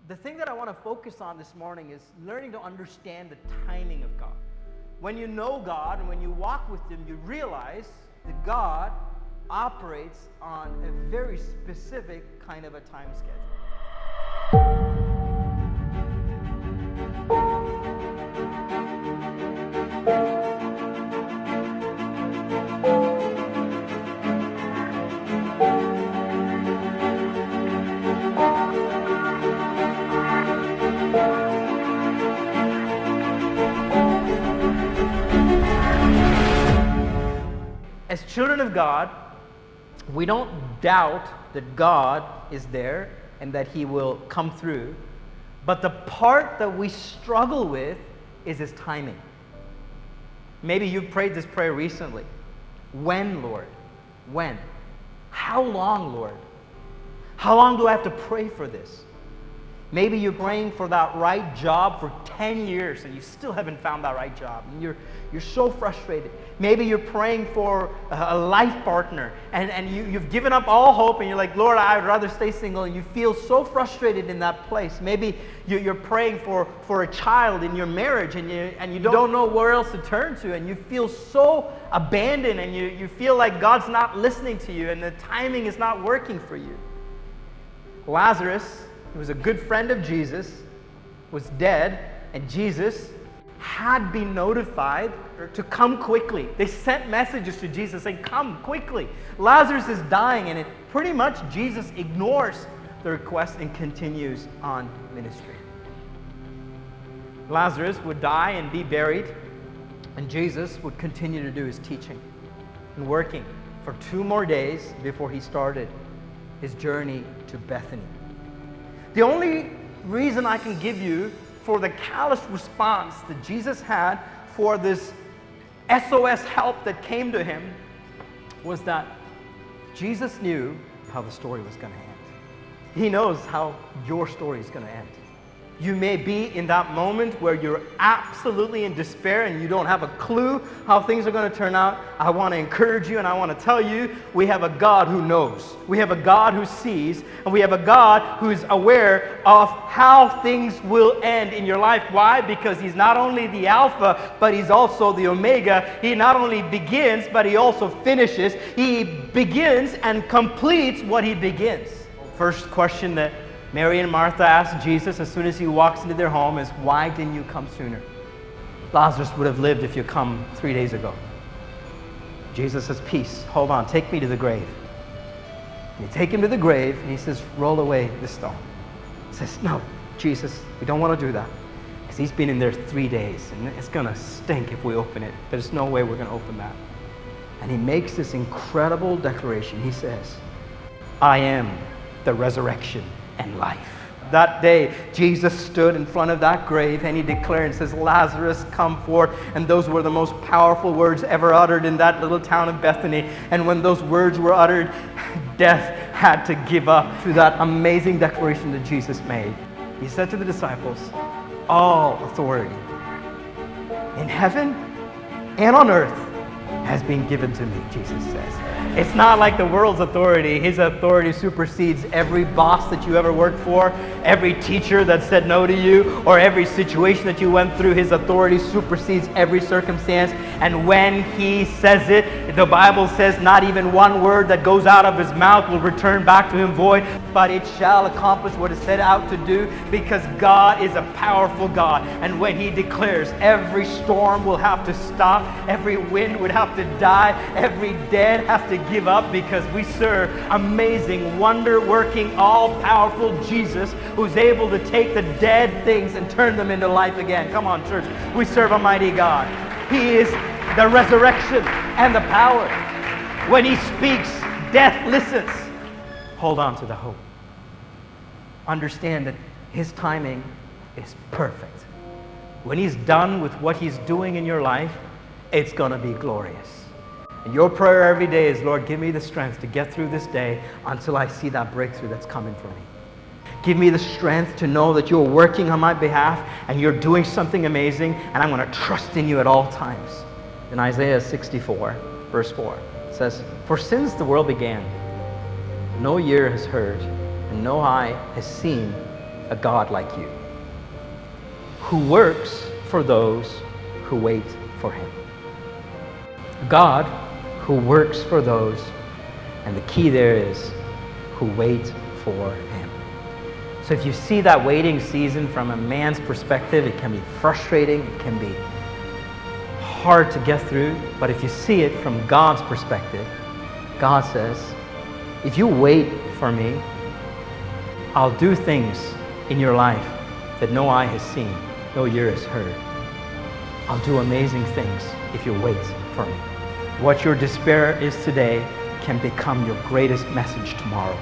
The thing that I want to focus on this morning is learning to understand the timing of God. When you know God and when you walk with Him, you realize that God operates on a very specific kind of a time schedule. As children of God, we don't doubt that God is there and that He will come through. But the part that we struggle with is His timing. Maybe you've prayed this prayer recently. When, Lord? When? How long, Lord? How long do I have to pray for this? Maybe you're praying for that right job for 10 years and you still haven't found that right job. And you're so frustrated. Maybe you're praying for a life partner and you've given up all hope and you're like, Lord, I'd rather stay single, and you feel so frustrated in that place. Maybe you're praying for a child in your marriage and you don't know where else to turn to, and you feel so abandoned and you feel like God's not listening to you and the timing is not working for you. Lazarus, who was a good friend of Jesus, was dead, and Jesus had been notified to come quickly. They sent messages to Jesus saying, come quickly. Lazarus is dying, and pretty much Jesus ignores the request and continues on ministry. Lazarus would die and be buried, and Jesus would continue to do His teaching and working for 2 more days before He started His journey to Bethany. The only reason I can give you for the callous response that Jesus had for this SOS help that came to Him was that Jesus knew how the story was going to end. He knows how your story is going to end. You may be in that moment where you're absolutely in despair and you don't have a clue how things are going to turn out. I want to encourage you and I want to tell you, we have a God who knows. We have a God who sees, and we have a God who is aware of how things will end in your life. Why? Because He's not only the Alpha, but He's also the Omega. He not only begins, but He also finishes. He begins and completes what He begins. First question that Mary and Martha asked Jesus as soon as He walks into their home is, why didn't you come sooner? Lazarus would have lived if you come 3 days ago. Jesus says, peace, hold on, take me to the grave. And you take Him to the grave, and He says, roll away the stone. He says, no, Jesus, we don't want to do that. Because he's been in there 3 days, and it's going to stink if we open it. There's no way we're going to open that. And He makes this incredible declaration. He says, I am the resurrection and life. That day, Jesus stood in front of that grave and He declared and says, Lazarus, come forth. And those were the most powerful words ever uttered in that little town of Bethany. And when those words were uttered, death had to give up to that amazing declaration that Jesus made. He said to the disciples, all authority in heaven and on earth has been given to me, Jesus says. It's not like the world's authority. His authority supersedes every boss that you ever worked for, every teacher that said no to you, or every situation that you went through. His authority supersedes every circumstance. And when He says it, the Bible says not even one word that goes out of His mouth will return back to Him void, but it shall accomplish what it's set out to do, because God is a powerful God. And when He declares, every storm will have to stop, every wind would have to die, every dead has to give up, because we serve amazing, wonder-working, all-powerful Jesus, who's able to take the dead things and turn them into life again. Come on, church. We serve a mighty God. He is the resurrection and the power. When He speaks, death listens. Hold on to the hope. Understand that His timing is perfect. When He's done with what He's doing in your life, it's going to be glorious. And your prayer every day is, Lord, give me the strength to get through this day until I see that breakthrough that's coming for me. Give me the strength to know that you're working on my behalf and you're doing something amazing, and I'm going to trust in you at all times. In Isaiah 64, verse 4, it says, for since the world began, no ear has heard and no eye has seen a God like you, who works for those who wait for him. God who works for those, and the key there is, who wait for him. So if you see that waiting season from a man's perspective, it can be frustrating, it can be hard to get through. But if you see it from God's perspective, God says, if you wait for me, I'll do things in your life that no eye has seen, no ear has heard. I'll do amazing things if you wait for me. What your despair is today can become your greatest message tomorrow.